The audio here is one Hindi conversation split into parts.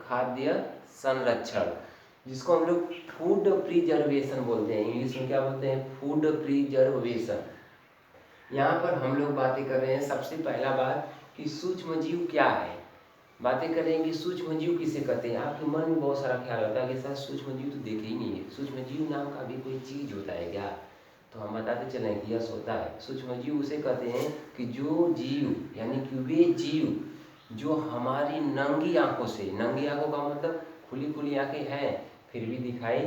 खाद्य संरक्षण, जिसको हम लोग फूड प्रिजर्वेशन बोलते हैं। इंग्लिश में क्या बोलते हैं? Food preservation. यहाँ पर हम लोग बातें कर रहे हैं सबसे पहला बात कि सूक्ष्म जीव क्या है। बातें करेंगे सूक्ष्म जीव किसे कहते हैं। आपके मन में बहुत सारा ख्याल होता है कि सर सूक्ष्म जीव तो देखे ही नहीं है, सूक्ष्म जीव नाम का भी कोई चीज होता है क्या? तो हम बताते चलें कि यस होता है। सूक्ष्म जीव उसे कहते हैं कि जो जीव यानी कि वे जीव जो हमारी नंगी आंखों से, नंगी आंखों का मतलब खुली खुली आंखें हैं फिर भी दिखाई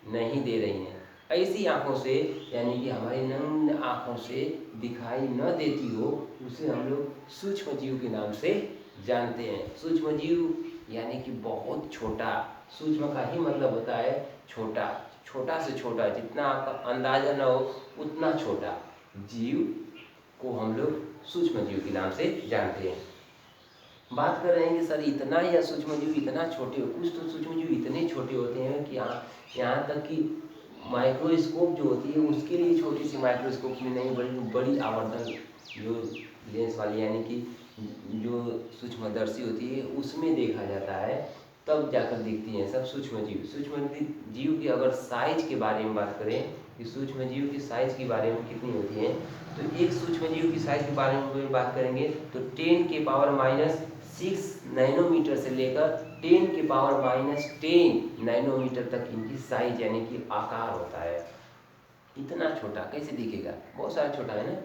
नहीं दे रही हैं, ऐसी आंखों से यानी कि हमारी नंगी आंखों से दिखाई न देती हो, उसे हम लोग सूक्ष्म जीव के नाम से जानते हैं। सूक्ष्म जीव यानी कि बहुत छोटा, सूक्ष्म का ही मतलब होता है छोटा, छोटा से छोटा, जितना आपका अंदाजा न हो उतना छोटा जीव को हम लोग सूक्ष्म जीव के नाम से जानते हैं। बात कर रहे हैं कि सर इतना या सूक्ष्म जीव इतना छोटे हो, कुछ तो सूक्ष्म जीव इतने छोटे होते हैं कि यहाँ तक कि माइक्रोस्कोप जो होती है उसके लिए छोटी सी माइक्रोस्कोप में नहीं, बड़ी बड़ी आवर्धन जो लेंस वाली यानी कि जो सूक्ष्मदर्शी होती है उसमें देखा जाता है, तब जाकर दिखती हैं सब सूक्ष्म जीव। सूक्ष्म जीव की अगर साइज के बारे में बात करें कि सूक्ष्म जीव की साइज के बारे में कितनी होती है, तो एक सूक्ष्म जीव की साइज के बारे में बात करेंगे तो 10 के पावर -6 नैनोमीटर से लेकर 10 के पावर -10 नैनोमीटर तक इनकी साइज यानी कि आकार होता है। इतना छोटा कैसे दिखेगा? बहुत सारा छोटा है ना।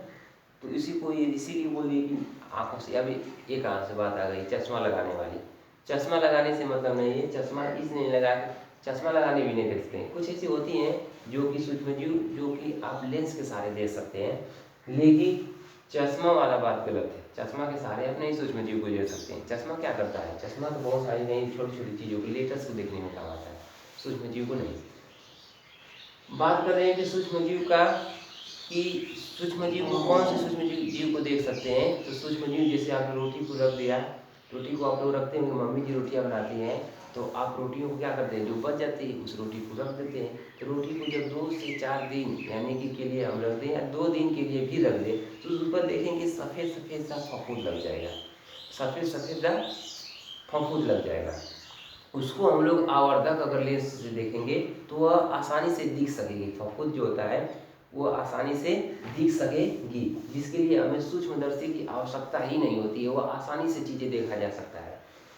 तो इसी को ये इसीलिए बोलिए कि आंखों से, अभी एक आंख से बात आ गई चश्मा लगाने वाली। चश्मा लगाने से मतलब नहीं है चश्मा इसलिए लगा, चश्मा लगाने भी नहीं देखते हैं। कुछ ऐसी होती हैं जो कि सूक्ष्म जीव जो कि आप लेंस के सहारे देख सकते हैं, लेकिन चश्मा वाला बात गलत है। चश्मा के सहारे अपने ही सूक्ष्म जीव को देख सकते हैं। चश्मा क्या करता है? चश्मा तो बहुत सारी नई छोटी छोटी चीज़ों की लेटेस्ट को देखने में काम आता है, सूक्ष्म जीव को नहीं। बात कर रहे हैं कि सूक्ष्म जीव का कि सूक्ष्म जीव को कौन से सूक्ष्म जीव को देख सकते हैं। तो सूक्ष्म जीव जैसे आपने रोटी को रख दिया, रोटी को आप लोग रखते हैं, मम्मी जी रोटियां बनाती हैं तो आप रोटियों को क्या करते हैं, जो बच जाती है उस रोटी को रख देते हैं। तो रोटी को जब 2 से 4 दिन यानी कि के लिए हम रख दें या 2 दिन के लिए भी रख दें तो उस पर देखेंगे सफ़ेद सफ़ेद सा फफूंद लग जाएगा, सफ़ेद सफ़ेद सा फफूंद लग जाएगा। उसको हम लोग आवर्धक अगर लेंस से देखेंगे तो वह आसानी से दिख सकेगी, फफूंद जो होता है वो आसानी से दिख सकेगी, जिसके लिए हमें सूक्ष्मदर्शी की आवश्यकता ही नहीं होती है, वह आसानी से चीज़ें देखा जा सकता है।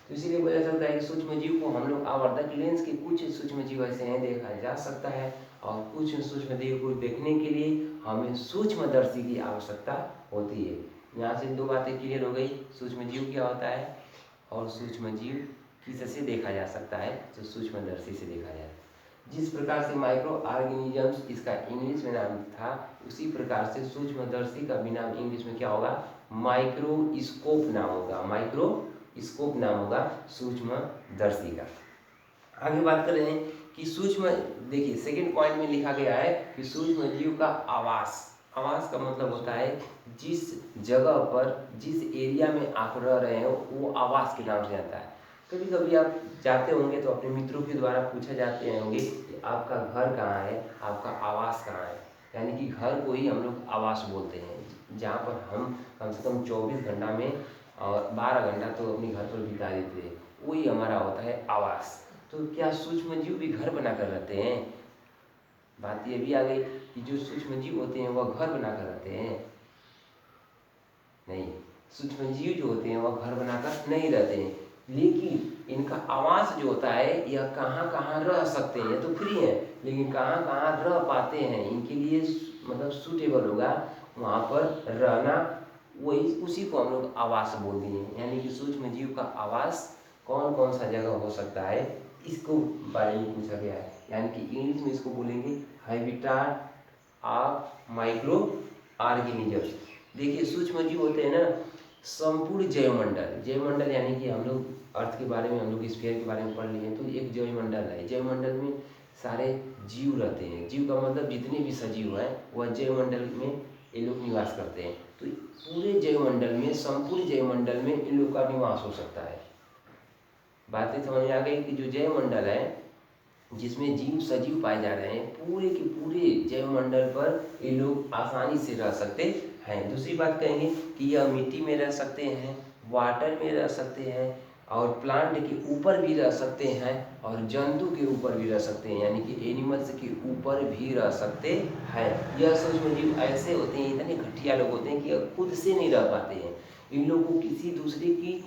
तो इसीलिए बोला जाता है कि सूक्ष्म जीव को हम लोग आवर्धक लेंस के कुछ सूक्ष्म जीव ऐसे हैं देखा जा सकता है, और कुछ सूक्ष्म जीव को देखने के लिए हमें सूक्ष्मदर्शी की आवश्यकता होती है। यहाँ से 2 बातें क्लियर हो गई, सूक्ष्म जीव क्या होता है और सूक्ष्म जीव किससे देखा जा सकता है, तो सूक्ष्मदर्शी से देखा जाए। जिस प्रकार से माइक्रो ऑर्गेनिजम्स इसका इंग्लिश में नाम था, उसी प्रकार से सूक्ष्मदर्शी का भी नाम इंग्लिश में क्या होगा, माइक्रोस्कोप नाम होगा, माइक्रोस्कोप नाम होगा सूक्ष्मदर्शी का। आगे बात कर रहे हैं कि सूक्ष्म, देखिए सेकंड पॉइंट में लिखा गया है कि सूक्ष्म जीव का आवास, आवास का मतलब होता है जिस जगह पर जिस एरिया में आप रह रहे हैं वो आवास के नाम से आता है। कभी कभी आप जाते होंगे तो अपने मित्रों के द्वारा पूछे जाते होंगे कि आपका घर कहाँ है, आपका आवास कहाँ है, यानी कि घर को ही हम लोग आवास बोलते हैं, जहाँ पर हम कम से कम 24 घंटा में और 12 घंटा तो अपने घर पर बिता देते हैं, वही हमारा होता है आवास। तो क्या सूक्ष्म जीव भी घर बनाकर रहते हैं? बात ये भी आ गई कि जो सूक्ष्म जीव होते हैं वह घर बनाकर रहते हैं? नहीं, सूक्ष्म जीव जो होते हैं वह घर बनाकर नहीं रहते हैं, लेकिन इनका आवास जो होता है यह कहाँ कहाँ रह सकते हैं। ये तो फ्री है, लेकिन कहाँ कहाँ रह पाते हैं इनके लिए मतलब सूटेबल होगा वहाँ पर रहना, वही उसी को हम लोग आवास बोलते हैं। यानी कि सूक्ष्म जीव का आवास कौन कौन सा जगह हो सकता है इसको बारे में पूछा गया है, यानी कि इंग्लिश में इसको बोलेंगे हैबिटाट ऑफ माइक्रो ऑर्गेनिजम्स। देखिए सूक्ष्म जीव होते हैं ना, संपूर्ण जैवमंडल, जैवमंडल यानी कि हम लोग अर्थ के बारे में, हम लोग स्फीयर के बारे में पढ़ लिए हैं, तो एक जैवमंडल है, जैवमंडल में सारे जीव रहते हैं। जीव का मतलब जितने भी सजीव हैं वह जैवमंडल में ये लोग निवास करते हैं। तो पूरे जैवमंडल में, संपूर्ण जैवमंडल में इन लोग का निवास हो सकता है। बातें समझ में आ गई कि जो जैवमंडल है जिसमें जीव सजीव पाए जा रहे हैं, पूरे के पूरे जैवमंडल पर ये लोग आसानी से रह सकते हैं। दूसरी बात कहेंगे कि यह मिट्टी में रह सकते हैं, वाटर में रह सकते हैं, और प्लांट के ऊपर भी रह सकते हैं और जंतु के ऊपर भी रह सकते हैं, यानी कि एनिमल्स के ऊपर भी रह सकते हैं। यह सूक्ष्म जीव ऐसे होते हैं, इतने घटिया लोग होते हैं कि खुद से नहीं रह पाते हैं। इन लोगों को किसी दूसरे की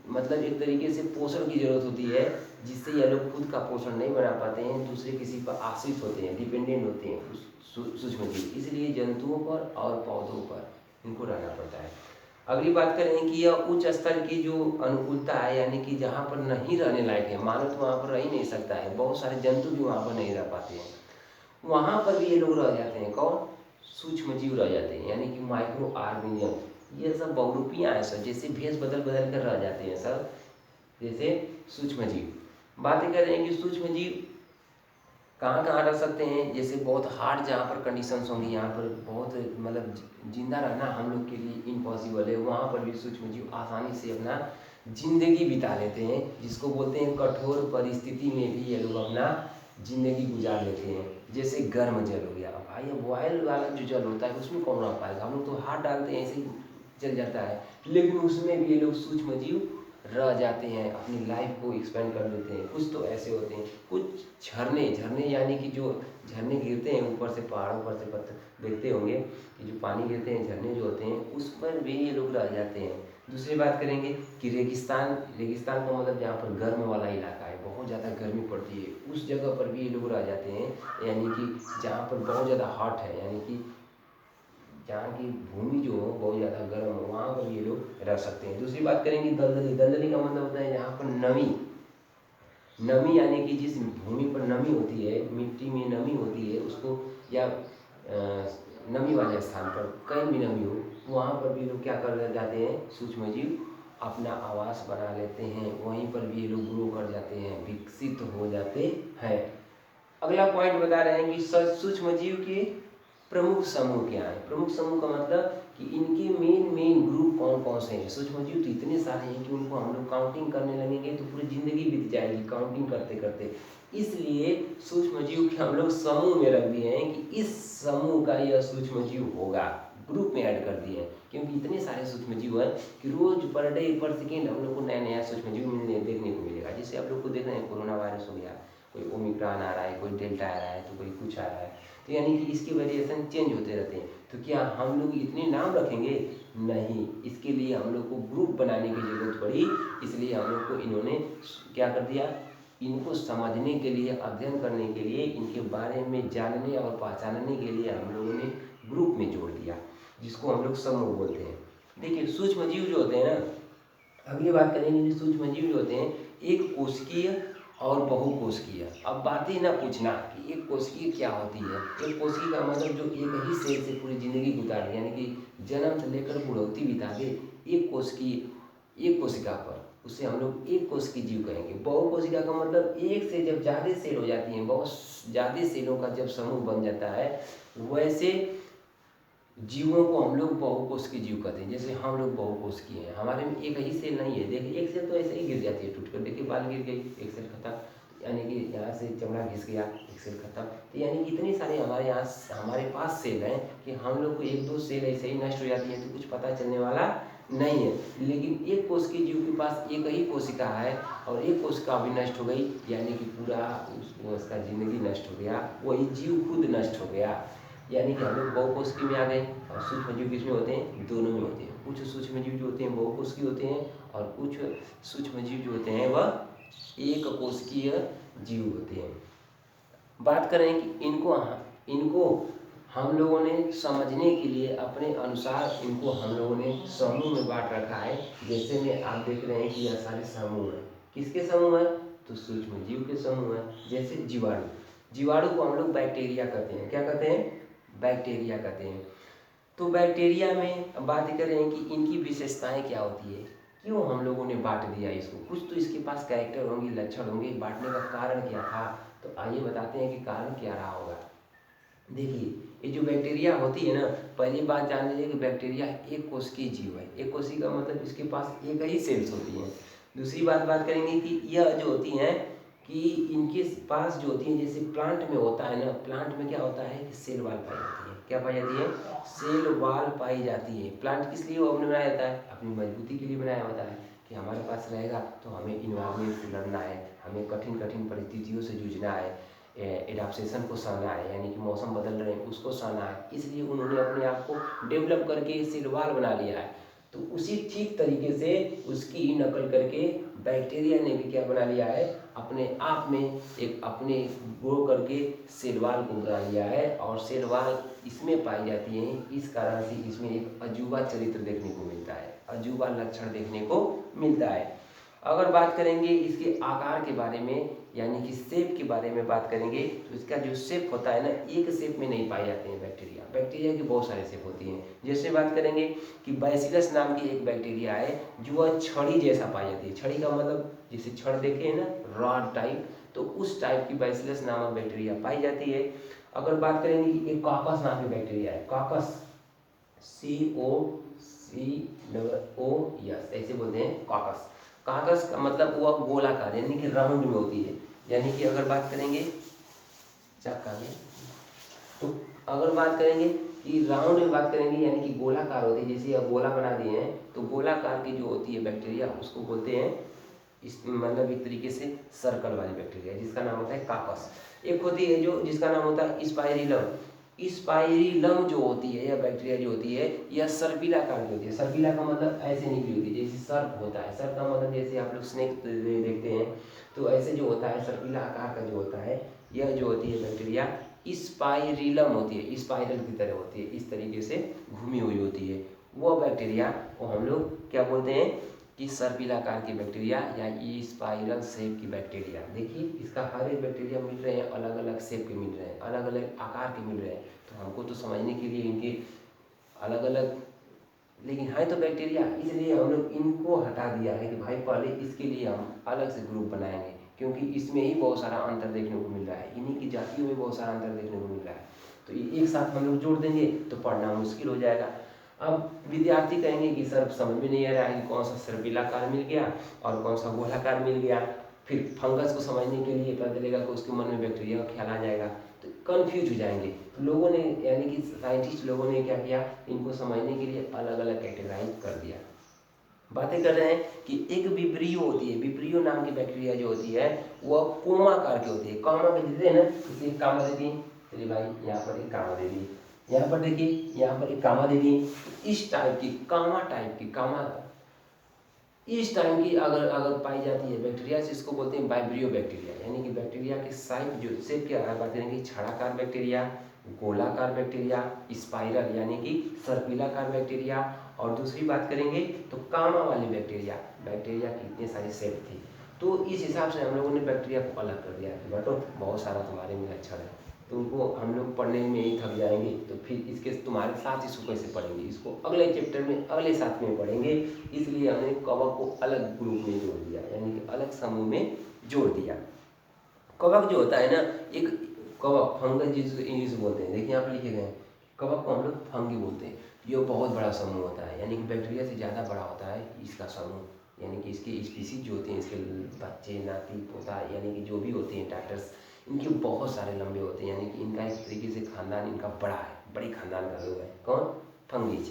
मतलब एक तरीके से पोषण की जरूरत होती है, जिससे यह लोग खुद का पोषण नहीं बना पाते हैं, दूसरे किसी पर आश्रित होते हैं, डिपेंडेंट होते हैं सूक्ष्म जीव। इसलिए जंतुओं पर और पौधों पर इनको रहना पड़ता है। अगली बात करें कि यह उच्च स्तर की जो अनुकूलता है, यानी कि जहाँ पर नहीं रहने लायक है, मानव तो वहाँ पर रह ही नहीं सकता है, बहुत सारे जंतु भी वहाँ पर नहीं रह पाते हैं, वहाँ पर भी ये लोग रह जाते हैं। कौन? सूक्ष्म जीव रह जाते हैं, यानी कि माइक्रो ऑर्गेनिज्म। ये सब बहुरूपियाँ हैं सर, जैसे भेष बदल बदल कर रह जाते हैं सर, जैसे सूक्ष्म जीव। बातें कर रहे हैं कि सूक्ष्म जीव कहाँ कहाँ रह सकते हैं, जैसे बहुत हार्ड जहाँ पर कंडीशंस होंगी, यहाँ पर बहुत मतलब जिंदा रहना हम लोग के लिए इम्पॉसिबल है, वहाँ पर भी सूक्ष्म जीव आसानी से अपना जिंदगी बिता लेते हैं, जिसको बोलते हैं कठोर परिस्थिति में भी ये लोग अपना जिंदगी गुजार लेते हैं। जैसे गर्म जल हो गया, भाई बॉयल वाला जो जल होता है उसमें कौन रह पाएगा, हम लोग तो हाथ डालते हैं ऐसे ही जल जाता है, लेकिन उसमें भी ये लोग सूक्ष्म जीव रह जाते हैं, अपनी लाइफ को एक्सपेंड कर देते हैं। कुछ तो ऐसे होते हैं, कुछ झरने यानी कि जो झरने गिरते हैं ऊपर से, पहाड़ों पर से पत्थर देखते होंगे कि जो पानी गिरते हैं, झरने जो होते हैं, उस पर भी ये लोग रह जाते हैं। दूसरी बात करेंगे कि रेगिस्तान का मतलब जहाँ पर गर्म वाला इलाका है, बहुत ज़्यादा गर्मी पड़ती है, उस जगह पर भी ये लोग रह जाते हैं, यानी कि जहाँ पर बहुत ज़्यादा हॉट है, यानी कि जहाँ की भूमि जो हो बहुत ज़्यादा गर्म हो, वहाँ पर ये लोग रह सकते हैं। दूसरी बात करेंगे दलदली का मतलब होता है जहाँ पर नमी यानी कि जिस भूमि पर नमी होती है, मिट्टी में नमी होती है उसको, या नमी वाले स्थान पर कहीं भी नमी हो, वहाँ पर भी लोग क्या कर जाते हैं, सूक्ष्म जीव अपना आवास बना लेते हैं, वहीं पर भी ये लोग ग्रो कर जाते हैं, विकसित हो जाते हैं। अगला पॉइंट बता रहे हैं कि सूक्ष्म जीव के प्रमुख समूह क्या है। प्रमुख समूह का मतलब कि इनके मेन ग्रुप कौन कौन से हैं। सूक्ष्म जीव तो इतने सारे हैं कि उनको हम लोग काउंटिंग करने लगेंगे तो पूरी जिंदगी बीत जाएगी काउंटिंग करते करते। इसलिए सूक्ष्म जीव के हम लोग समूह में रख दिए हैं कि इस समूह का यह सूक्ष्म जीव होगा, ग्रुप में ऐड कर दिए हैं, क्योंकि इतने सारे सूक्ष्म जीव हैं कि रोज पर डे पर सेकेंड हम लोग को नया नया सूक्ष्म जीव देखने को मिलेगा। जैसे आप लोग को देख रहे हैं कोरोना वायरस हो गया, कोई ओमिक्रॉन आ रहा है, कोई डेल्टा आ रहा है, तो कोई कुछ आ रहा है, तो यानी कि इसके वेरिएशन चेंज होते रहते हैं। तो क्या हम लोग इतने नाम रखेंगे? नहीं, इसके लिए हम लोग को ग्रुप बनाने की ज़रूरत पड़ी, इसलिए हम लोग को इन्होंने क्या कर दिया, इनको समझने के लिए, अध्ययन करने के लिए, इनके बारे में जानने और पहचानने के लिए हम लोगों ने ग्रुप में जोड़ दिया, जिसको हम लोग समूह बोलते हैं। देखिए सूक्ष्म जीव जो होते हैं ना, अगली बात करेंगे कि सूक्ष्म जीव जो होते हैं एक कोशिकीय और बहुकोशिकीय। अब बात ही ना पूछना कि एक कोशिकीय क्या होती है। एक कोशिकीय का मतलब जो एक ही सेल से पूरी जिंदगी गुजार दे, यानी कि जन्म से लेकर बुढ़ौती बिता दे, एक कोशिकीय, एक कोशिका पर, उसे हम लोग एक कोशिकीय जीव कहेंगे। बहुकोशिका का मतलब एक से जब ज़्यादा सेल हो जाती हैं, बहुत ज़्यादा सेलों का जब समूह बन जाता है, वैसे जीवों को हम लोग बहुकोशिकीय जीव कहते हैं। जैसे हम लोग बहुकोशिकीय हैं, हमारे में एक ही सेल नहीं है। देखिए एक सेल तो ऐसे ही गिर जाती है टूट कर, देखिए बाल गिर गई, एक सेल खत्म, यानी कि यहाँ से चमड़ा घिस गया, एक सेल खत्म। तो यानी कि इतने सारे हमारे पास सेल हैं कि हम लोग को एक दो सेल ऐसे ही नष्ट हो जाती है तो कुछ पता चलने वाला नहीं है। लेकिन एक कोशिकीय जीव के पास एक ही कोशिका है और एक कोशिका भी नष्ट हो गई, यानी कि पूरा उसका जिंदगी नष्ट हो गया, वही जीव खुद नष्ट हो गया। यानी कि हम लोग बहुकोशिकीय में आ गए और सूक्ष्म जीव किसमें होते हैं? दोनों में होते हैं। कुछ सूक्ष्म जीव जो होते हैं बहुकोशिकीय होते हैं और कुछ सूक्ष्म जीव जो होते हैं वह एक कोशिकीय जीव होते हैं। बात करें कि इनको हम लोगों ने समझने के लिए अपने अनुसार इनको हम लोगों ने समूह में बांट रखा है। जैसे में आप देख रहे हैं कि यह सारे समूह हैं, किसके समूह हैं? तो सूक्ष्म जीव के समूह हैं। जैसे जीवाणु को हम लोग बैक्टीरिया कहते हैं। क्या कहते हैं? बैक्टीरिया कहते हैं। तो बैक्टीरिया में बात करें कि इनकी विशेषताएं क्या होती है, क्यों हम लोगों ने बांट दिया इसको, कुछ तो इसके पास कैरेक्टर होंगे, लक्षण होंगे, बांटने का कारण क्या था। तो आइए बताते हैं कि कारण क्या रहा होगा। देखिए ये जो बैक्टीरिया होती है ना, पहली बात जान लीजिए कि बैक्टीरिया एक कोशिकीय जीव है। एक कोशिका का मतलब इसके पास एक ही सेल्स होती हैं। दूसरी बात करेंगे कि यह जो होती हैं कि इनके पास जो होती हैं, जैसे प्लांट में होता है ना, प्लांट में क्या होता है कि सेल वाल पाई जाती है। क्या पाई जाती है? सेल वाल पाई जाती है। प्लांट किस लिए हमने बनाया जाता है? अपनी मजबूती के लिए बनाया होता है। कि हमारे पास रहेगा तो हमें इन्वायरमेंट से लड़ना है, हमें कठिन कठिन परिस्थितियों से जूझना है, एडाप्टेशन को सहना है, यानी कि मौसम बदल रहे हैं उसको सहना है। इसलिए उन्होंने अपने आप को डेवलप करके सेल वॉल बना लिया है। तो उसी ठीक तरीके से उसकी नकल करके बैक्टीरिया ने भी क्या बना लिया है, अपने आप में एक अपने ग्रो करके सेल वॉल को बना लिया है। और सेल वॉल इसमें पाई जाती है, इस कारण से इसमें एक अजूबा चरित्र देखने को मिलता है, अजूबा लक्षण देखने को मिलता है। अगर बात करेंगे इसके आकार के बारे में, यानी कि शेप के बारे में बात करेंगे, तो इसका जो शेप होता है ना, एक शेप में नहीं पाए जाते हैं बैक्टीरिया। बैक्टीरिया की बहुत सारे शेप होती हैं। जैसे बात करेंगे कि बैसिलस नाम की एक बैक्टीरिया है जो वह छड़ी जैसा पाई जाती है। छड़ी का मतलब जैसे छड़ देखे हैं ना, रॉड टाइप, तो उस टाइप की बैसिलस नामक बैक्टीरिया पाई जाती है। अगर बात करेंगे कि एक कॉकस नाम की बैक्टीरिया है, कॉकस, COCOS ऐसे बोलते हैं कॉकस। कॉकस का मतलब वह गोलाकार यानी कि राउंड में होती है। यानी कि अगर बात करेंगे तो अगर बात करेंगे कि राउंड में बात करेंगे यानी कि गोलाकार होती है, जैसे अब गोला बना दिए हैं तो गोलाकार की जो होती है बैक्टीरिया उसको बोलते हैं, इस मतलब एक तरीके से सर्कल वाली बैक्टीरिया जिसका नाम होता है कॉकस। एक होती है जो जिसका नाम होता है स्पाइरिलम। स्पाइरिलम जो होती है या बैक्टीरिया जो होती है यह सर्पिलाकार की होती है। सर्पिला का मतलब ऐसे निकली होती है, जैसे सर्प होता है, सर्प का मतलब जैसे आप लोग स्नेक देखते हैं तो ऐसे जो होता है सर्पिला आकार का जो होता है, यह जो होती है बैक्टीरिया स्पाइरिलम होती है, स्पाइरल की तरह होती है, इस तरीके से घूमी हुई होती है। वो बैक्टीरिया को हम लोग क्या बोलते हैं कि सर्पिलाकार की बैक्टीरिया या स्पाइरल शेप की बैक्टीरिया। देखिए इसका हर एक बैक्टीरिया मिल रहे हैं, अलग अलग शेप के मिल रहे हैं, अलग अलग आकार के मिल रहे हैं। तो हमको तो समझने के लिए इनके अलग अलग, लेकिन है तो बैक्टीरिया, इसलिए हम लोग इनको हटा दिया है कि भाई पहले इसके लिए हम अलग से ग्रुप बनाएंगे, क्योंकि इसमें ही बहुत सारा अंतर देखने को मिल रहा है, इन्हीं की जातियों में बहुत सारा अंतर देखने को मिल रहा है। तो ये एक साथ हम लोग जोड़ देंगे तो पढ़ना मुश्किल हो जाएगा। अब विद्यार्थी कहेंगे कि सर समझ में नहीं आ रहा है कि कौन सा सर्पिलाकार मिल गया और कौन सा गोलाकार मिल गया। फिर फंगस को समझने के लिए पता चलेगा कि उसके मन में बैक्टीरिया का ख्याल आ जाएगा, तो कन्फ्यूज हो जाएंगे। तो लोगों ने यानी कि साइंटिस्ट लोगों ने क्या किया, इनको समझने के लिए अलग अलग कैटेगराइज कर दिया। बातें कर रहे हैं कि एक विब्रियो होती है, विब्रियो नाम की बैक्टीरिया जो होती है वह कोमाकार की होती है। कामा के देते हैं ना, किसी एक कामा दे दी, चलिए भाई यहाँ पर एक कामा दे दी, यहाँ पर देखिए यहाँ पर एक कामा दे दी। इस टाइप की कामा टाइप की कामा इस टाइप की अगर पाई जाती है बैक्टीरिया से इसको बोलते हैं वाइब्रियो बैक्टीरिया। यानी कि बैक्टीरिया के साइज जो शेप की बात करेंगे, छड़ाकार बैक्टीरिया, गोलाकार बैक्टीरिया, स्पाइरल यानी कि सर्पिलाकार बैक्टीरिया, और दूसरी बात करेंगे तो कामा वाली बैक्टीरिया। बैक्टीरिया की इतनी सारी शेप थी, तो इस हिसाब से हम लोगों ने बैक्टीरिया को अलग कर दिया कि बटो बहुत सारा तुम्हारे में लक्षण है, तुमको हम लोग पढ़ने में ही थक जाएंगे, तो फिर इसके तुम्हारे साथ इसको कैसे पढ़ेंगे, इसको अगले चैप्टर में अगले साथ में पढ़ेंगे। इसलिए हमने कवक को अलग ग्रुप में जोड़ दिया, यानी कि अलग समूह में जोड़ दिया। कवक जो होता है ना, एक कवक फंगस जिसको इंग्लिश बोलते हैं, देखिए यहाँ पर लिखे गए हैं, कवक को हम लोग फंगी बोलते हैं। ये बहुत बड़ा समूह होता है, यानी कि बैक्टीरिया से ज़्यादा बड़ा होता है इसका समूह, यानी कि इसके स्पीसीज जो होते हैं, इसके बच्चे नाती पोता यानी कि जो भी होते हैं टाइटस, इनके बहुत सारे लंबे होते हैं, यानी कि इनका एक तरीके से खानदान इनका बड़ा है, बड़े खानदान का लोग है। कौन? फंगीज।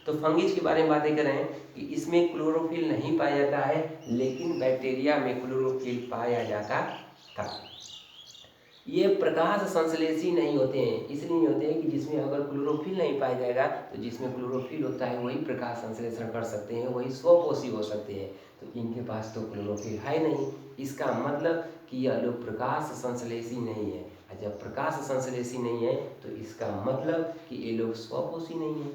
तो फंगीज के बारे में बातें कर रहे हैं कि इसमें क्लोरोफिल नहीं पाया जाता है, लेकिन बैक्टीरिया में क्लोरोफिल पाया जाता था। ये प्रकाश संश्लेषी नहीं होते हैं, इसलिए नहीं होते हैं कि जिसमें अगर क्लोरोफिल नहीं पाया जाएगा तो जिसमें क्लोरोफिल होता है वही प्रकाश संश्लेषण कर सकते हैं, वही स्वपोषी हो सकते हैं। तो इनके पास तो क्लोरोफिल है नहीं, इसका मतलब कि यह लोग प्रकाश संश्लेषी नहीं है। जब प्रकाश संश्लेषी नहीं है तो इसका मतलब कि ये लोग स्वपोषी नहीं है।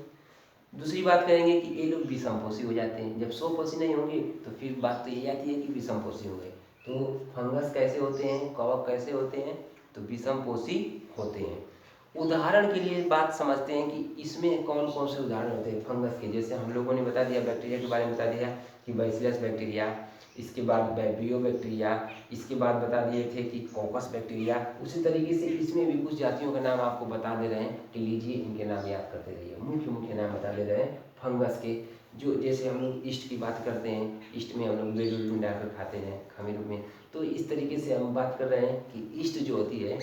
दूसरी बात करेंगे कि ये लोग विषमपोषी हो जाते हैं। जब स्वपोषी नहीं होंगे तो फिर बात तो ये आती है कि विषमपोषी हो गए। तो फंगस कैसे होते हैं, कवक कैसे होते हैं, तो विषमपोषी होते हैं। उदाहरण के लिए बात समझते हैं कि इसमें कौन कौन से उदाहरण होते हैं फंगस के। जैसे हम लोगों ने बता दिया बैक्टीरिया के बारे में, बता दिया कि बैसिलस बैक्टीरिया, इसके बाद वाइब्रियो बैक्टीरिया, इसके बाद बता दिए थे कि कॉकस बैक्टीरिया। उसी तरीके से इसमें भी कुछ जातियों का नाम आपको बता दे रहे हैं कि लीजिए इनके नाम याद करते रहिए। मुख्य मुख्य नाम बता दे रहे हैं फंगस के, जो जैसे हम लोग ईस्ट की बात करते हैं, ईस्ट में हम लोग बेल में डालकर खाते हैं खमीर में, तो इस तरीके से हम बात कर रहे हैं कि ईस्ट जो होती है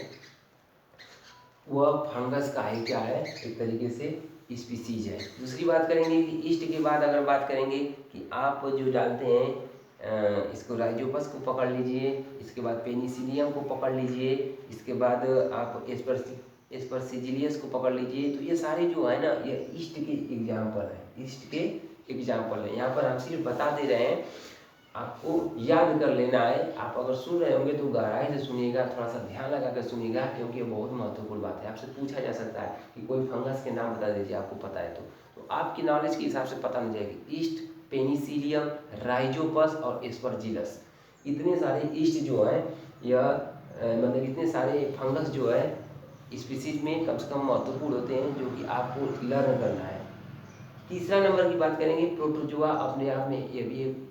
वह फंगस का ही क्या है, एक तरीके से स्पीसीज है। दूसरी बात करेंगे कि ईस्ट के बाद अगर बात करेंगे कि आप जो डालते हैं इसको राइजोपस को पकड़ लीजिए, इसके बाद पेनिसिलियम को पकड़ लीजिए, इसके बाद आप एस्परसिजिलियस को पकड़ लीजिए। तो ये सारे जो है ना ये ईस्ट के एग्जाम्पल है, ईस्ट के एग्जाम्पल है। यहाँ पर हम सिर्फ बता दे रहे हैं, आपको याद कर लेना है। आप अगर सुन रहे होंगे तो गहराई से सुनिएगा, थोड़ा सा ध्यान लगा कर सुनिएगा, क्योंकि ये बहुत महत्वपूर्ण बात है। आपसे पूछा जा सकता है कि कोई फंगस के नाम बता दीजिए, आपको पता है तो आपकी नॉलेज के हिसाब से पता नहीं जाएगी। ईस्ट, पेनिसिलियम, राइजोपस और एस्परजिलस, इतने सारे ईस्ट जो है यह मतलब इतने सारे फंगस जो है स्पीसीज में कम से कम महत्वपूर्ण होते हैं, जो कि आपको लर्न करना है। तीसरा नंबर की बात करेंगे, प्रोटोजोआ अपने आप में ये भी एक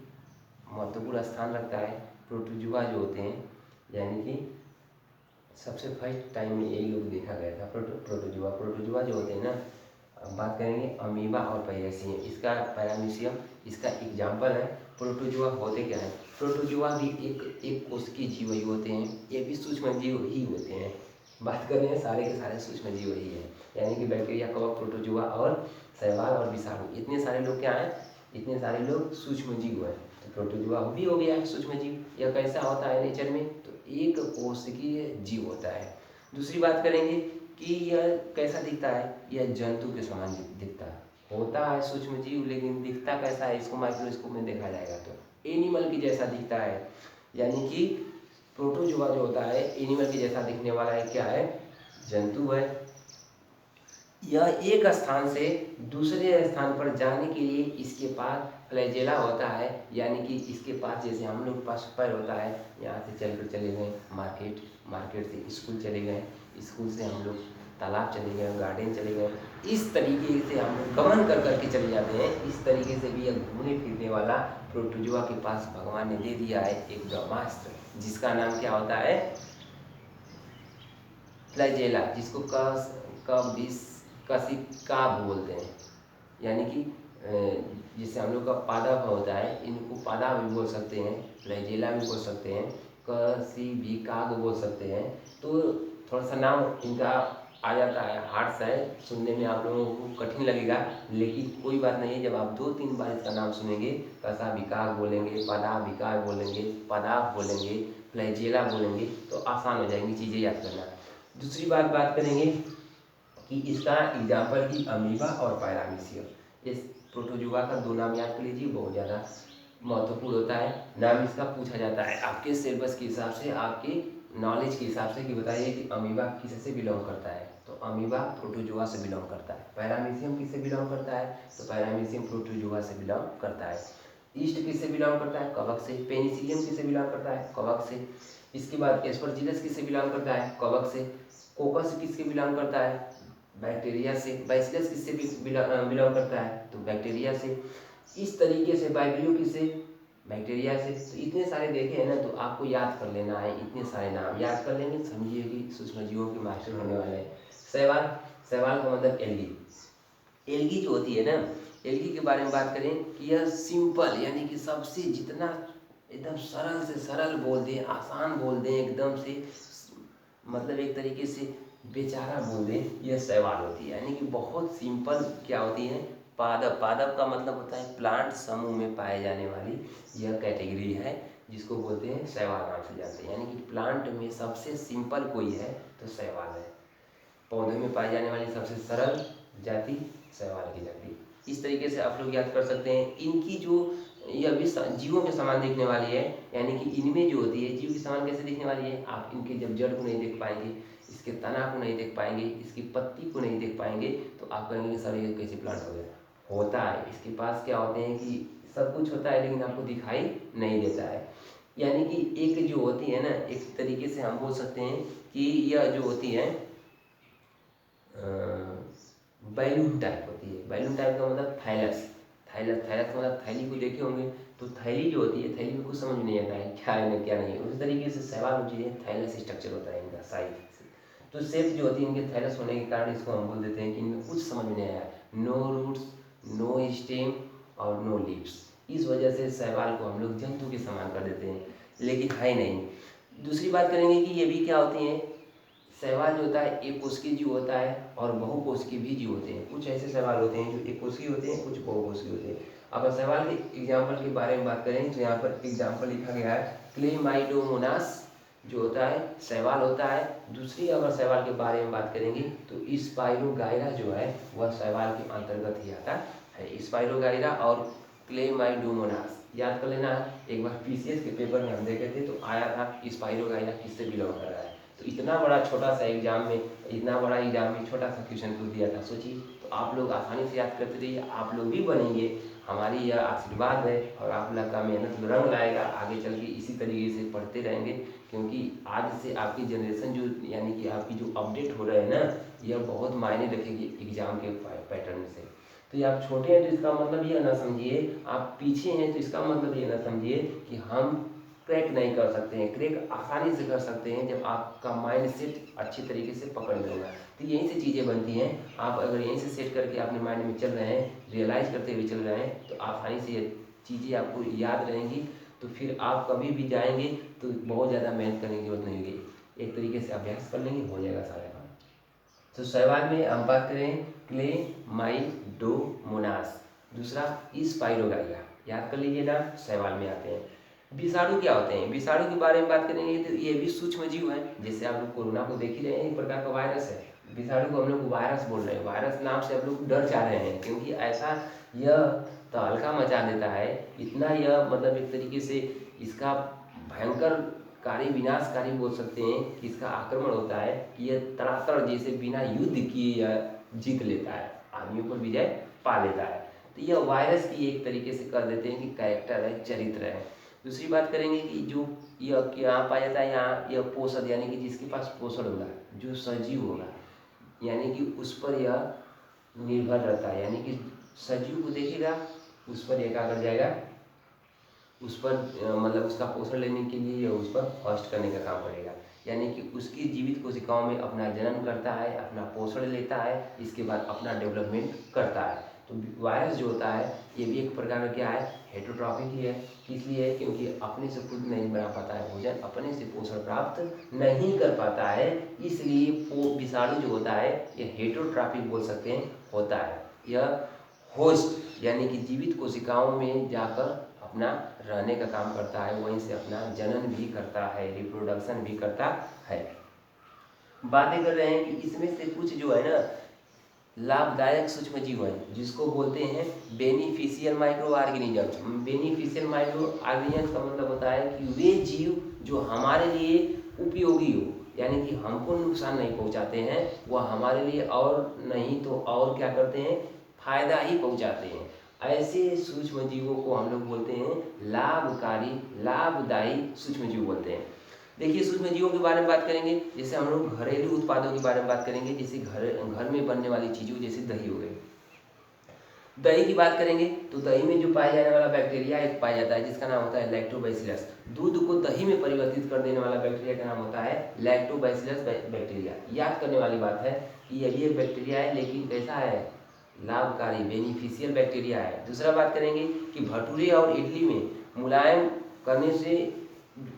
महत्वपूर्ण स्थान रखता है। प्रोटोजोआ जो होते हैं, यानी कि सबसे फर्स्ट टाइम में यही लोग देखा गया था प्रोटोजोआ जो होते हैं ना। अब बात करेंगे अमीबा और पैरामीशियम, इसका पैरामीशियम इसका एग्जाम्पल है। प्रोटोजोआ होते क्या है? प्रोटोजोआ भी एक कोश के जीव ही होते हैं, ये भी सूक्ष्म जीव ही होते हैं। बात कर रहे हैं सारे के सारे सूक्ष्म जीव ही हैं, यानी कि बैक्टीरिया, कवक, प्रोटोजोआ और शैवाल और विषाणु, इतने सारे लोग क्या हैं? इतने सारे लोग सूक्ष्म जीव हैं। तो प्रोटोजोआ भी हो गया है सूक्ष्म जीव। यह कैसा होता है नेचर में? तो एक कोशिकीय जीव होता है। दूसरी बात करेंगे कि यह कैसा दिखता है? यह जंतु के समान दिखता है, होता है सूक्ष्म जीव, लेकिन दिखता कैसा है? इसको माइक्रोस्कोप में देखा जाएगा तो एनिमल की जैसा दिखता है। यानी कि प्रोटोजोआ जो होता है एनिमल की जैसा दिखने वाला है। क्या है? जंतु है। यह एक स्थान से दूसरे स्थान पर जाने के लिए इसके पास फ्लैजेला होता है, यानी कि इसके पास, जैसे हम लोग के पास पैर होता है, यहाँ से चलकर चले गए मार्केट, मार्केट से स्कूल चले गए, स्कूल से हम लोग तालाब चले गए, गार्डन चले गए, इस तरीके से हम लोग गमन कर करके चले जाते हैं। इस तरीके से भी यह घूमने फिरने वाला प्रोटोजोआ के पास भगवान ने दे दिया है एक ब्रह्मास्त्र, जिसका नाम क्या होता है? फ्लैजेला, जिसको कशिका बोलते हैं। यानी कि जिससे हम लोग का पादप होता है, इनको पादा भी बोल सकते हैं, फ्लैजेला भी बोल सकते हैं, कशिका बोल सकते हैं। तो थोड़ा सा नाम इनका आ जाता है, हार्ड सा है, सुनने में आप लोगों को कठिन लगेगा, लेकिन कोई बात नहीं है। जब आप 2-3 बार इसका नाम सुनेंगे, कशाभिका बोलेंगे, पदाभिका बोलेंगे, पदाप बोलेंगे, फ्लैजेला बोलेंगे, तो आसान हो जाएंगी चीज़ें याद करना। दूसरी बात करेंगे कि इसका एग्जाम्पल की अमीबा और पैरामीशियम। इस प्रोटोजोआ का 2 नाम याद कर लीजिए, बहुत ज़्यादा महत्वपूर्ण होता है। नाम इसका पूछा जाता है आपके सिलेबस के हिसाब से, आपके नॉलेज के हिसाब से, कि बताइए कि अमीबा किससे बिलोंग करता है? तो अमीबा प्रोटोजोआ से बिलोंग करता है। पैरामीशियम किससे बिलोंग करता है? तो पैरामीशियम प्रोटोजोआ से बिलोंग करता है। ईस्ट किससे बिलोंग करता है? कवक से। पेनिसिलियम किससे बिलोंग करता है? कवक से। इसके बाद एस्परजिलस किससे बिलोंग करता है? कवक से। कोकस किससे बिलोंग करता है? बैक्टीरिया से। बैसिलस किससे बिलोंग करता है? तो बैक्टीरिया से। इस तरीके से वाइब्रियो किससे? बैक्टीरिया से। तो इतने सारे देखे हैं ना, तो आपको याद कर लेना है, इतने सारे नाम याद कर लेंगे, समझिए कि सूक्ष्म जीवों के मास्टर होने वाले हैं। शैवाल, शैवाल का मतलब एल्गी। एल्गी जो होती है ना, एल्गी के बारे में बात करें कि यह सिंपल, यानी कि सबसे जितना एकदम सरल से सरल बोल दें, आसान बोल दें, एकदम से मतलब एक तरीके से बेचारा बोल दें, यह शैवाल होती है। यानी कि बहुत सिंपल क्या होती है? पादप। पादप का मतलब होता है प्लांट समूह में पाए जाने वाली यह कैटेगरी है, जिसको बोलते हैं शैवाल नाम से जानते हैं। यानी कि प्लांट में सबसे सिंपल कोई है तो शैवाल है। पौधे में पाई जाने वाली सबसे सरल जाति शैवाल की जाति। इस तरीके से आप लोग याद कर सकते हैं। इनकी जो यह भी जीवों के समान दिखने वाली है, यानी कि इनमें जो होती है जीव के समान कैसे दिखने वाली है? आप इनके जब जड़ को नहीं देख पाएंगे, इसके तना को नहीं देख पाएंगे, इसकी पत्ती को नहीं देख पाएंगे, तो आप कहेंगे कि सर ये कैसे प्लांट हो गया? होता है, इसके पास क्या होते हैं कि सब कुछ होता है, लेकिन आपको दिखाई नहीं देता है। यानी कि एक जो होती है ना, एक तरीके से हम बोल सकते हैं कि यह जो होती है बैलून टाइप होती है। बैलून टाइप का मतलब थैलस। थैलस, थैलस का मतलब थैली को देखे होंगे, तो थैली जो होती है, थैली में कुछ समझ नहीं आता है क्या है ना क्या नहीं है। उसी तरीके से शैवाल जो है थैलस स्ट्रक्चर होता है इनका, साइज। तो शेप जो होती है इनके थैलस होने के कारण इसको हम बोल देते हैं कि इनमें कुछ समझ में नहीं आया। नो रूट्स, नो स्टेम और नो लीव्स। इस वजह से शैवाल को हम लोग जंतु के समान कर देते हैं, लेकिन है नहीं। दूसरी बात करेंगे कि ये भी क्या होती हैं? शैवाल जो होता है एक कोशिकीय जीव होता है और बहुकोशिकीय भी जीव होते हैं। कुछ ऐसे शैवाल होते हैं जो एक कोशिकीय होते हैं, कुछ बहुकोशिकीय होते हैं। अब शैवाल के एग्जाम्पल के बारे में बात करें तो यहाँ पर एग्जाम्पल लिखा गया है क्लेमाइडोमोनास जो होता है शैवाल होता है। दूसरी अगर शैवाल के बारे में बात करेंगे तो स्पाइरोगाइरा जो है वह शैवाल के अंतर्गत ही आता है। स्पाइरोगाइरा और क्लेमाइडोमोनास याद कर लेना है। एक बार पीसीएस के पेपर में हम देखे थे तो आया था स्पाइरोगाइरा किससे बिलोंग कर रहा है। तो इतना बड़ा छोटा सा एग्जाम में, इतना बड़ा एग्जाम में छोटा सा क्वेश्चन पूछ दिया था। सोचिए, तो आप लोग आसानी से याद करते रहिए, आप लोग भी बनेंगे। हमारी यह आशीर्वाद है और आप लोग का मेहनत रंग लाएगा। आगे चल के इसी तरीके से पढ़ते रहेंगे, क्योंकि आज से आपकी जनरेशन जो यानी कि आपकी जो अपडेट हो रहे हैं ना, यह बहुत मायने रखेगी एग्जाम के पैटर्न से। तो ये आप छोटे हैं तो इसका मतलब ये ना समझिए आप पीछे हैं, तो इसका मतलब ये ना समझिए कि हम क्रैक नहीं कर सकते हैं। क्रैक आसानी से कर सकते हैं जब आपका माइंड सेट अच्छी तरीके से पकड़ लेगा। तो यहीं से चीज़ें बनती हैं। आप अगर यहीं से सेट करके अपने माइंड में चल रहे हैं, रियलाइज़ करते हुए चल रहे हैं, तो आसानी से ये चीज़ें आपको याद रहेंगी। तो फिर आप कभी भी जाएंगे तो बहुत ज़्यादा मेहनत करने की जरूरत नहीं होगी, एक तरीके से अभ्यास कर लेंगे, हो जाएगा सारा काम। तो शैवाल में हम बात करें क्लेमाइडोमोनास, दूसरा स्पाइरोगाइरा, याद कर लीजिए ना, शैवाल में आते हैं। विषाणु क्या होते हैं? विषाणु के बारे में बात करेंगे तो ये भी सूक्ष्म जीव है। जैसे आप लोग कोरोना को देख ही रहे हैं, एक प्रकार का वायरस है। विषाणु को हम लोग वायरस बोल रहे हैं। वायरस नाम से हम लोग डर जा रहे हैं, क्योंकि ऐसा यह तहलका मचा देता है, इतना यह मतलब एक तरीके से इसका भयंकर कारी विनाशकारी बोल सकते हैं कि इसका आक्रमण होता है कि यह तड़ातड़ जैसे बिना युद्ध किए यह जीत लेता है, आदमियों पर विजय पा लेता है। तो यह वायरस की एक तरीके से कर देते हैं कि कैरेक्टर है, चरित्र है। दूसरी बात करेंगे कि जो यह यहाँ पाया जाता है, यहाँ यह पोषक यानी कि जिसके पास पोषण होगा, जो सजीव होगा, यानी कि उस पर यह निर्भर रहता है। यानी कि सजीव को देखेगा, उस पर यह क्या कर जाएगा, उस पर मतलब उसका पोषण लेने के लिए उस पर फर्स्ट करने का काम करेगा। यानी कि उसकी जीवित कोशिकाओं में अपना जन्म करता है, अपना पोषण लेता है, इसके बाद अपना डेवलपमेंट करता है। तो वायरस जो होता है ये भी एक प्रकार का क्या है, हेटरोट्रॉफिक ही है। इसलिए क्योंकि अपने से खुद नहीं बना पाता है भोजन, अपने से पोषण प्राप्त नहीं कर पाता है, इसलिए विषाणु जो होता है ये हेटरोट्रॉफिक बोल सकते हैं होता है। यह होस्ट यानी कि जीवित कोशिकाओं में जाकर अपना रहने का काम करता है, वहीं से अपना जनन भी करता है, रिप्रोडक्शन भी करता है। बातें कर रहे हैं कि इसमें से कुछ जो है ना लाभदायक सूक्ष्म जीव हैं, जिसको बोलते हैं beneficial micro organism. Beneficial micro organism का मतलब होता है कि वे जीव जो हमारे लिए उपयोगी हो, यानी कि हमको नुकसान नहीं पहुंचाते हैं, वह हमारे लिए और नहीं तो और क्या करते हैं, फायदा ही पहुंचाते हैं। ऐसे सूक्ष्म जीवों को हम लोग बोलते हैं लाभकारी, लाभदायी सूक्ष्म जीव बोलते हैं। देखिए सूक्ष्म जीवों के बारे में बात करेंगे, जैसे हम लोग घरेलू उत्पादों के बारे में बात करेंगे, जैसे घर में बनने वाली चीज़ों, जैसे दही हो गई। दही की बात करेंगे तो दही में जो पाया जाने वाला बैक्टीरिया एक पाया जाता है जिसका नाम होता है लैक्टोबैसिलस। दूध को दही में परिवर्तित कर देने वाला बैक्टीरिया का नाम होता है लैक्टोबैसिलस बैक्टीरिया। याद करने वाली बात है कि यह भी एक बैक्टीरिया है, लेकिन कैसा है, लाभकारी, बेनिफिशियल बैक्टीरिया है। दूसरा बात करेंगे कि भटूरे और इडली में मुलायम करने से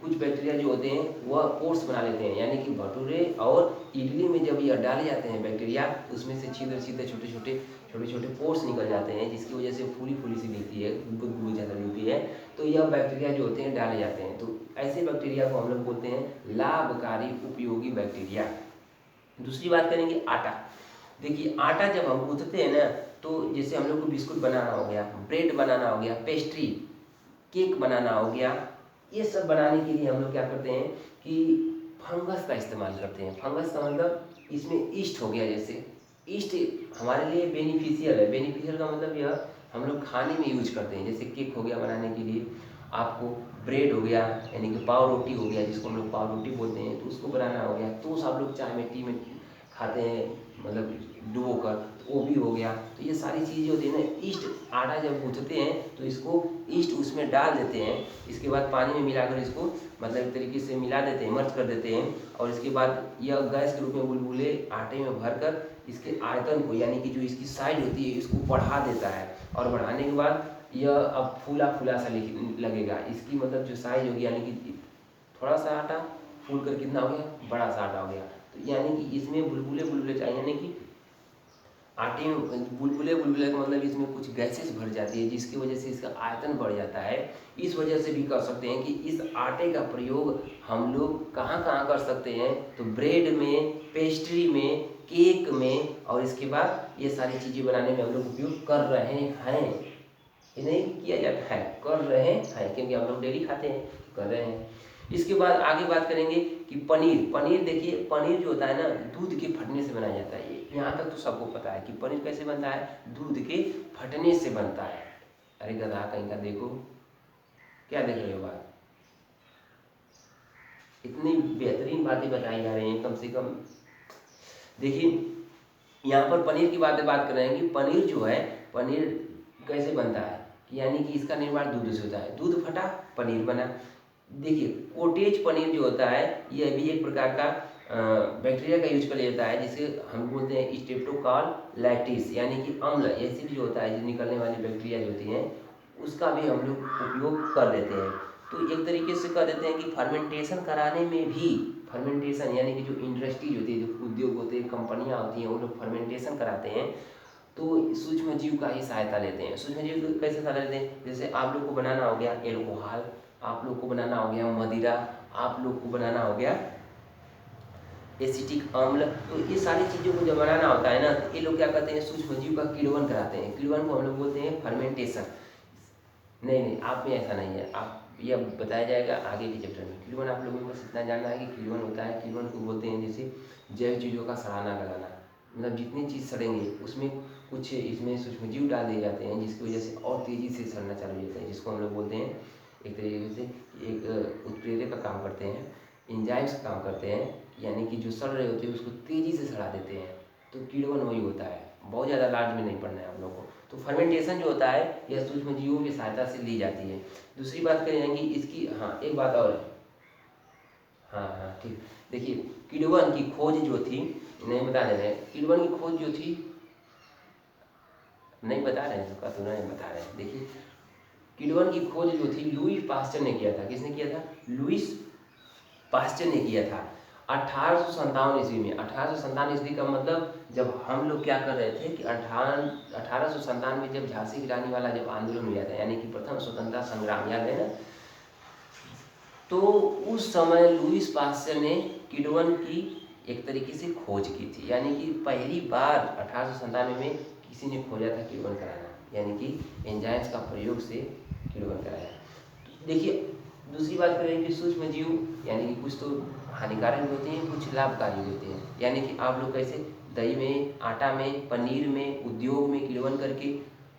कुछ बैक्टीरिया जो होते हैं वह पोर्स बना लेते हैं, यानी कि भटूरे और इडली में जब यह डाले जाते हैं बैक्टीरिया, उसमें से छिद्र छिद्र छोटे छोटे पोर्स निकल जाते हैं, जिसकी वजह से फूली फूली सी दिखती है, गुदगुदी ज़्यादा दिखती है। तो यह बैक्टीरिया जो होते हैं डाले जाते हैं, तो ऐसे बैक्टीरिया को हम लोग बोलते हैं लाभकारी उपयोगी बैक्टीरिया। दूसरी बात करेंगे आटा। देखिए आटा जब हम गूंथते हैं ना, तो जैसे हम लोग को बिस्कुट बनाना हो गया, ब्रेड बनाना हो गया, पेस्ट्री, केक बनाना हो गया, ये सब बनाने के लिए हम लोग क्या करते हैं कि फंगस का इस्तेमाल करते हैं। फंगस का मतलब इसमें ईस्ट हो गया, जैसे ईस्ट हमारे लिए बेनिफिशियल है। बेनिफिशियल का मतलब यह हम लोग खाने में यूज करते हैं, जैसे केक हो गया बनाने के लिए, आपको ब्रेड हो गया यानी कि पाव रोटी हो गया, जिसको हम लोग पाव रोटी बोलते हैं, तो उसको बनाना हो गया। तो आप लोग चाय में, टी में खाते हैं, मतलब डुबो कर, तो वो भी हो गया। तो ये सारी चीज़ें होती है ना, ईस्ट आटा जब गूंथते हैं तो इसको ईस्ट उसमें डाल देते हैं, इसके बाद पानी में मिलाकर इसको मतलब एक तरीके से मिला देते हैं, मर्ज कर देते हैं, और इसके बाद यह गैस के रूप में बुलबुले आटे में भरकर इसके आयतन को यानी कि जो इसकी साइज होती है इसको बढ़ा देता है, और बढ़ाने के बाद यह अब फूला फूला सा लगेगा। इसकी मतलब जो साइज होगी यानी कि थोड़ा सा आटा फूल कर कितना हो गया, बड़ा सा आटा हो गया। तो यानी कि इसमें बुलबुले बुलबुले चाहिए, यानी कि आटे में बुलबुले बुलबुले का मतलब इसमें कुछ गैसेस भर जाती है जिसकी वजह से इसका आयतन बढ़ जाता है। इस वजह से भी कर सकते हैं कि इस आटे का प्रयोग हम लोग कहाँ कहाँ कर सकते हैं, तो ब्रेड में, पेस्ट्री में, केक में, और इसके बाद ये सारी चीज़ें बनाने में हम लोग उपयोग कर रहे हैं। ये नहीं किया जाता है, कर रहे हैं, क्योंकि हम लोग डेली खाते हैं, कर रहे हैं। इसके बाद आगे बात करेंगे कि पनीर। पनीर देखिए, पनीर जो होता है ना, दूध के फटने से बनाया जाता है। यहाँ तक तो सबको पता है कि पनीर कैसे बनता है, दूध के फटने से बनता है। अरे गधा कहीं का, देखो क्या देख रहे हो बात, इतनी बेहतरीन बातें बताई जा रही हैं। कम से कम देखिए, यहाँ पर पनीर की बात कर रहे हैं कि पनीर जो है, पनीर कैसे बनता है, यानी कि इसका निर्माण दूध से होता है। दूध फटा, पनीर बना। देखिए, कोटेज पनीर जो होता है, यह भी एक प्रकार का बैक्टीरिया का यूज कर लिया जाता है, जिसे हम बोलते हैं स्ट्रेप्टोकॉकस लैक्टिस, यानी कि अम्ल, एसिड जो होता है, जो निकलने वाली बैक्टीरिया जो होती हैं, उसका भी हम लोग उपयोग कर लेते हैं। तो एक तरीके से कह देते हैं कि फर्मेंटेशन कराने में भी, फर्मेंटेशन यानी कि जो इंडस्ट्रीज होती है, जो उद्योग होते हैं, कंपनियां होती हैं, वो लोग फर्मेंटेशन कराते हैं, तो सूक्ष्म जीव का ही सहायता लेते हैं। सूक्ष्म जीव कैसे सहायता लेते हैं, जैसे आप लोग को बनाना हो गया एल्कोहल, आप लोग को बनाना हो गया मदिरा, आप लोग को बनाना हो गया एसिटिक अम्ल, तो ये सारी चीज़ों को जब बनाना होता है ना, तो ये लोग क्या करते हैं, सूक्ष्म जीव का किण्वन कराते हैं। किण्वन को हम लोग बोलते हैं फर्मेंटेशन। नहीं, आप में ऐसा नहीं है, आप ये बताया जाएगा आगे के चैप्टर में। किण्वन आप लोगों को बस इतना जानना है कि किण्वन होता है। किण्वन को बोलते हैं जैसे जैव चीज़ों का सड़ाना कराना, मतलब जितनी चीज़ सड़ेंगे उसमें कुछ इसमें सूक्ष्म जीव डाल दिए जाते हैं, जिसकी वजह से और तेज़ी से सड़ना चालू हो जाता है, जिसको हम लोग बोलते हैं एक तरीके से एक उत्प्रेरक का काम करते हैं, एंजाइम्स का काम करते हैं, यानी कि जो सड़ रहे होते हैं उसको तेज़ी से सड़ा देते हैं। तो किण्वन वही होता है, बहुत ज़्यादा लार्ज में नहीं पढ़ना है हम लोग को। तो फर्मेंटेशन जो होता है यह सूक्ष्म जीवों की सहायता से ली जाती है। दूसरी बात करेंगे इसकी, हाँ एक बात और है, हाँ ठीक। देखिए, किण्वन की खोज जो थी, नहीं बता दे रहे, किण्वन की खोज जो थी, नहीं बता रहे हैं, तो नहीं बता रहे हैं। देखिए, किण्वन की खोज जो थी लुईस पास्चर ने किया था। किसने किया था, लुईस पास्चर ने किया था 1857 ईस्वी में। 1857 ईस्वी का मतलब जब हम लोग क्या कर रहे थे कि 1857 में जब झांसी की रानी वाला जब आंदोलन हुआ था, यानी कि प्रथम स्वतंत्रता संग्राम, याद है ना, तो उस समय लुईस पास्चर ने किण्वन की एक तरीके से खोज की थी, यानी कि पहली बार 1897 में किसी ने खोजा था किण्वन कराना, यानी कि एंजाइम्स का प्रयोग से किण्वन कराया। देखिए, दूसरी बात करें कि सूक्ष्म जीव यानी कि कुछ तो हानिकारक भी होते हैं, कुछ लाभकारी होते हैं, यानी कि आप लोग कैसे दही में, आटा में, पनीर में, उद्योग में किण्वन करके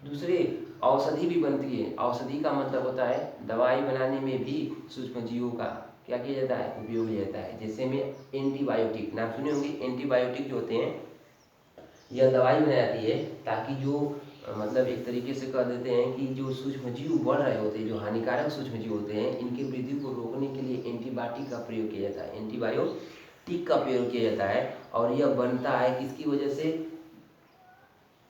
दूसरे औषधि भी बनती है। औषधि का मतलब होता है दवाई बनाने में भी सूक्ष्म जीवों का क्या किया जाता है, उपयोग किया जाता है। जैसे में एंटीबायोटिक, नाम सुने होंगे, एंटीबायोटिक जो होते हैं, यह दवाई बनाई जाती है ताकि जो मतलब एक तरीके से कह देते हैं कि जो सूक्ष्म जीव बढ़ रहे होते हैं, जो हानिकारक सूक्ष्म जीव होते हैं, इनकी वृद्धि को रोकने के लिए एंटीबायोटिक का प्रयोग किया जाता है, एंटीबायोटिक का प्रयोग किया जाता है। और यह बनता है किसकी वजह से,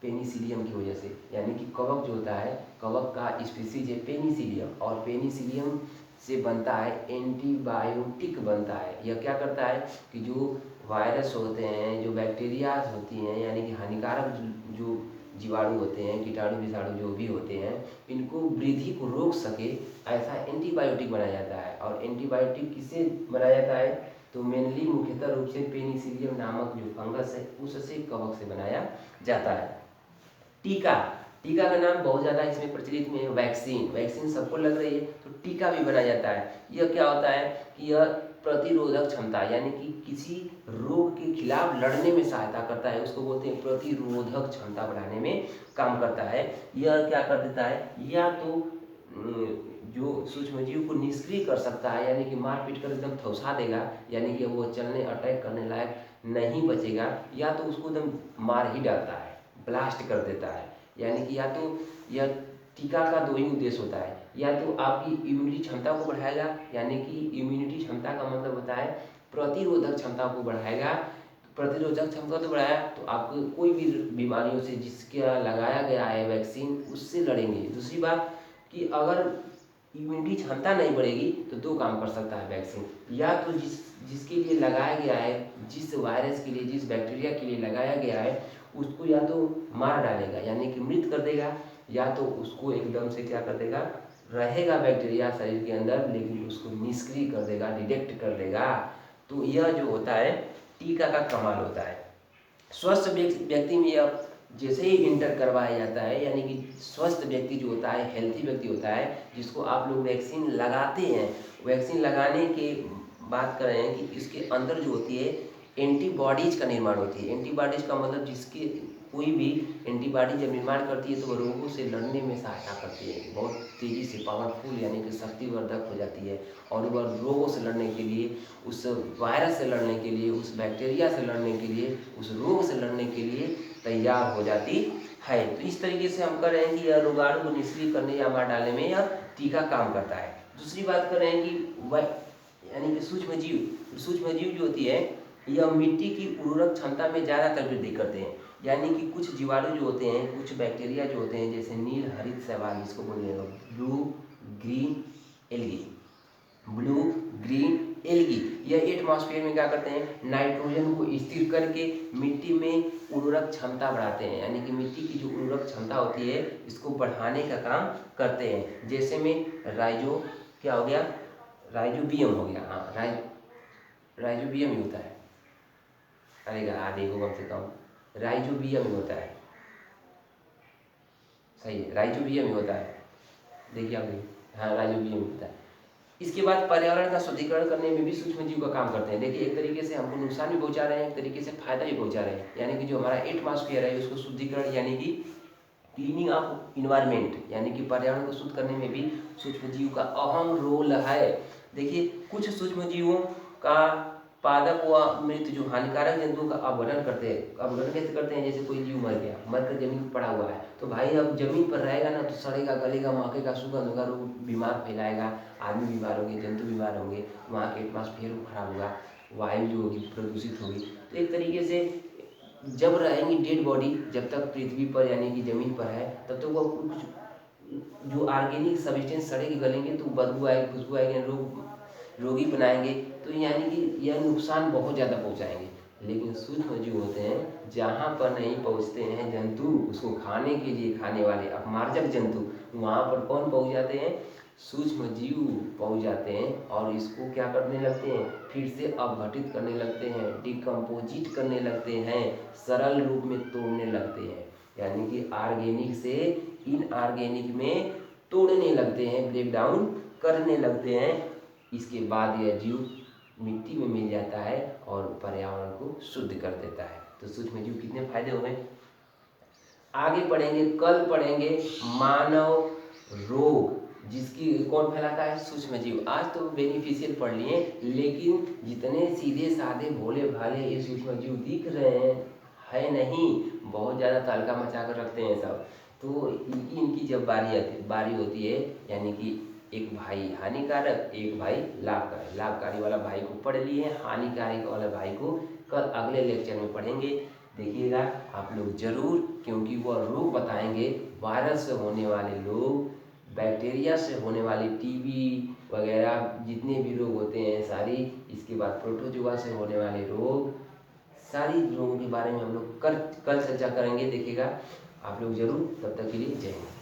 पेनिसिलियम की वजह से, यानी कि कवक जो होता है, कवक का स्पीसीज है पेनिसिलियम, और पेनिसिलियम से बनता है एंटीबायोटिक बनता है। यह क्या करता है कि जो वायरस होते हैं, जो बैक्टीरिया होती हैं, यानी कि हानिकारक जो जीवाणु होते हैं, कीटाणु विषाणु जो भी होते हैं, इनको वृद्धि को रोक सके, ऐसा एंटीबायोटिक बनाया जाता है। और एंटीबायोटिक किससे बनाया जाता है, तो मेनली मुख्यतः रूप से पेनिसिलियम नामक जो फंगस है उससे, कवक से बनाया जाता है। टीका, टीका का नाम बहुत ज़्यादा इसमें प्रचलित में है, वैक्सीन। वैक्सीन सबको लग रही है, तो टीका भी बनाया जाता है। यह क्या होता है कि यह प्रतिरोधक क्षमता, यानी कि किसी रोग के खिलाफ लड़ने में सहायता करता है, उसको बोलते हैं प्रतिरोधक क्षमता बढ़ाने में काम करता है। यह क्या कर देता है, या तो जो सूक्ष्मजीव को निष्क्रिय कर सकता है, यानी कि मार पीट कर एकदम थौसा देगा, यानी कि वो चलने अटैक करने लायक नहीं बचेगा, या तो उसको एकदम मार ही डालता है, ब्लास्ट कर देता है। यानी कि या तो यह टीका का दो ही उद्देश्य होता है, या तो आपकी इम्यूनिटी क्षमता को बढ़ाएगा, यानी कि इम्यूनिटी क्षमता का मतलब होता है प्रतिरोधक क्षमता को बढ़ाएगा। प्रतिरोधक क्षमता तो बढ़ाया तो आपको कोई भी बीमारियों से जिसका लगाया गया है वैक्सीन, उससे लड़ेंगे। दूसरी बात कि अगर इम्यूनिटी क्षमता नहीं बढ़ेगी तो दो काम कर सकता है वैक्सीन, या तो जिसके लिए लगाया गया है, जिस वायरस के लिए, जिस बैक्टीरिया के लिए लगाया गया है, उसको या तो मार डालेगा यानी कि मृत कर देगा, या तो उसको एकदम से क्या कर देगा, रहेगा बैक्टीरिया शरीर के अंदर लेकिन उसको निष्क्रिय कर देगा, डिटेक्ट कर देगा। तो यह जो होता है टीका का कमाल होता है। स्वस्थ व्यक्ति में यह जैसे ही इंटर करवाया जाता है, यानी कि स्वस्थ व्यक्ति जो होता है, हेल्थी व्यक्ति होता है, जिसको आप लोग वैक्सीन लगाते हैं, वैक्सीन लगाने के बात कर रहे हैं कि इसके अंदर जो होती है एंटीबॉडीज का निर्माण होती है। एंटीबॉडीज का मतलब जिसके कोई भी एंटीबॉडी जब निर्माण करती है तो वह रोगों से लड़ने में सहायता करती है, बहुत तेज़ी से पावरफुल यानी कि शक्तिवर्धक हो जाती है, और वह रोगों से लड़ने के लिए, उस वायरस से लड़ने के लिए, उस बैक्टीरिया से लड़ने के लिए, उस रोग से लड़ने के लिए तैयार हो जाती है। तो इस तरीके से हम कह रहे हैं कि यह रोगाणु को निष्क्रिय करने या मार डालने में यह टीका काम करता है। दूसरी बात कर रहे हैं कि वह यानी कि सूक्ष्म जीव जो होती है यह मिट्टी की उर्वरक क्षमता में ज़्यादातर वृद्धि करते हैं। यानी कि कुछ जीवाणु जो होते हैं, कुछ बैक्टीरिया जो होते हैं, जैसे नील हरित शैवाल, जिसको बोलिएगा blue green algae, blue green algae, यह एटमॉस्फेयर में क्या करते हैं, नाइट्रोजन को स्थिर करके मिट्टी में उर्वरक क्षमता बढ़ाते हैं। यानी कि मिट्टी की जो उर्वरक क्षमता होती है इसको बढ़ाने का काम करते हैं। जैसे में राइजो क्या हो गया, राइजोबियम हो गया, हाँ राइजोबियम ही होता है, अरे आधे को कम से कम राइजोबियम ही होता है, सही है, राइजोबियम ही होता है, देखिए आप देखिए, हाँ राइजोबियम होता है। इसके बाद पर्यावरण का शुद्धिकरण करने में भी सूक्ष्म जीव का काम करते हैं। देखिए एक तरीके से हमको नुकसान भी पहुंचा रहे हैं, एक तरीके से फायदा भी पहुंचा रहे हैं। यानी कि जो हमारा एटमॉस्फेयर है उसको शुद्धिकरण यानी कि क्लीनिंग ऑफ इन्वायरमेंट यानी कि पर्यावरण को शुद्ध करने में भी सूक्ष्म जीव का अहम रोल है। देखिए कुछ सूक्ष्म जीवों का पादप व मृत जो हानिकारक जंतुओं का अपघटन करते हैं। अपघटन कैसे करते हैं, जैसे कोई जीव मर गया, मर कर जमीन पर पड़ा हुआ है, तो भाई अब जमीन पर रहेगा ना तो सड़ेगा, गलेगा, महकेगा, सुगंध होगा, रोग बीमार फैलाएगा, आदमी बीमार होंगे, जंतु बीमार होंगे, वहाँ के एटमॉस्फेयर खराब होगा, वायु जो होगी प्रदूषित होगी। तो एक तरीके से जब रहेंगी डेड बॉडी, जब तक पृथ्वी पर यानी कि जमीन पर है तब तक वह कुछ जो ऑर्गेनिक सब्सटेंस सड़ेगी, गलेंगे तो बदबू आएगी, खुशबू आएगी, रोगी बनाएंगे, तो यानी कि यह नुकसान बहुत ज़्यादा पहुंचाएंगे। लेकिन सूक्ष्म जीव होते हैं जहाँ पर नहीं पहुँचते हैं जंतु, उसको खाने के लिए खाने वाले अपमार्जक जंतु, वहाँ पर कौन पहुँच जाते हैं, सूक्ष्म जीव पहुँच जाते हैं, और इसको क्या करने लगते हैं, फिर से अपघटित करने लगते हैं, डिकम्पोजिट करने लगते हैं, सरल रूप में तोड़ने लगते हैं। यानी कि ऑर्गेनिक से इनऑर्गेनिक में तोड़ने लगते हैं, ब्रेक डाउन करने लगते हैं। इसके बाद यह जीव मिट्टी में मिल जाता है और पर्यावरण को शुद्ध कर देता है। तो सूक्ष्म जीव कितने फायदे हुए, आगे पढ़ेंगे, कल पढ़ेंगे मानव रोग, जिसकी कौन फैलाता है, सूक्ष्म जीव। आज तो बेनिफिशियल पढ़ लिए, लेकिन जितने सीधे साधे भोले भाले ये सूक्ष्म जीव दिख रहे हैं है नहीं, बहुत ज़्यादा तहलका मचा कर रखते हैं सब। तो इनकी जब बारी होती है, यानी कि एक भाई हानिकारक, एक भाई लाभकारी, लाभकारी वाला भाई को पढ़ लिए, हानिकारक वाला भाई को कल अगले लेक्चर में पढ़ेंगे। देखिएगा आप लोग जरूर, क्योंकि वह रोग बताएंगे, वायरस से होने वाले रोग, बैक्टीरिया से होने वाली टीबी वगैरह जितने भी रोग होते हैं सारी, इसके बाद प्रोटोजोआ से होने वाले रोग, सारी रोगों के बारे में हम लोग कल चर्चा करेंगे। देखिएगा आप लोग जरूर, तब तक के लिए जय हिंद।